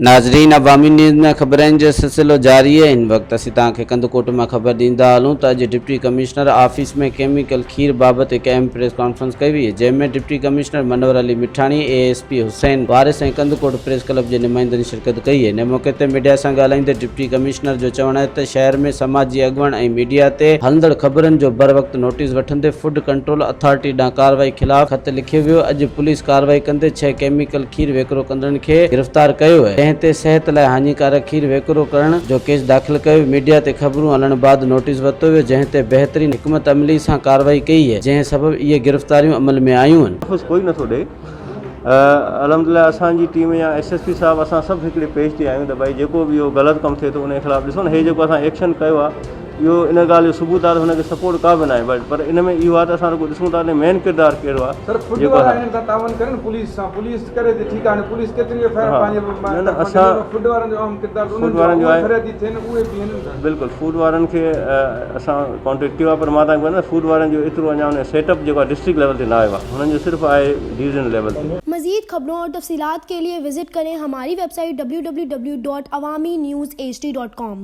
नाज़रीन, अवामी न्यूज़ में ख़बरनि जो सिलसिलो जारी है। इन वक्त असीं तव्हांखे कंदकोट में ख़बर ॾींदा हलूं त अॼु डिप्टी कमिश्नर ऑफिस में केमिकल खीर बाबति हिकु अहम प्रेस कॉन्फ्रेंस कई हुई, जंहिंमें deputy commissioner Manohar Ali Mithani, ASP Hussain Waris ऐं कंदकोट प्रेस क्लब जे नुमाइंदनि शिरकत कई है। इन मौक़े ते मीडिया सां ॻाल्हाईंदे डिप्टी कमिश्नर जो चवणु आहे त शहर में समाजी अॻुवान ऐं मीडिया ते हलंदड़ ख़बरनि जो बर वक़्तु नोटिस वठंदे फूड कंट्रोल अथॉरिटी ॾांहुं कार्रवाई ख़िलाफ़ ख़त लिखियो वियो। अॼु पुलिस कार्रवाई कंदे 6 केमिकल खीर वेकिरो कंदड़नि खे गिरफ़्तार कयो आहे, जंहिं ते सिहत लाइ हानिकारक खीर वेकिरो करण जो केस दाख़िल कयो। मीडिया ते ख़बरूं हलण बाद नोटिस वरितो वियो, जंहिं ते बहितरीन हिकमत अमली सां कार्रवाई कई है, जंहिं सबबु इहे गिरफ़्तारियूं अमल में आयूं आहिनि। कोई नथो ॾे। अलहमदिल्ला असांजी टीम या SSP साहब असां सभु हिकिड़े पेज ते आहियूं त भई जेको बि इहो ग़लति कमु थिए थो उन जे ख़िलाफ़ु ॾिसो न, हे जेको असां एक्शन कयो आहे इहो इन ॻाल्हि जो सबूत आहे, हुनखे सपोर्ट का बि न आहे। पर इन में इहो आहे त असां रुगो ॾिसूं था त मेन किरदारु कहिड़ो आहे। सर फुड वारा हिन सां तावन करनि पुलिस सां, पुलिस करे थी ठीकु आहे, पुलिस केतिरी एफआईआर पंहिंजे न असां फुड वारनि जो अहम किरदारु फूड वारनि जो आहे, फरियादी थियनि उहे बि आहिनि। बिल्कुलु फूड वारनि खे असां कॉन्टेक्ट कयो आहे, पर मां तव्हांखे ॿुधायां न फूड वारनि जो एतिरो अञा उन सेटअप जेको आहे डिस्ट्रिक्ट लेवल ते न आयो आहे, हुननि जो सिर्फ़ु आहे डिवीज़न लेवल ते। मज़ीद खबरों और तफसीलात के लिए विजिट करें हमारी वेबसाइट www.awamiNewsHD.com।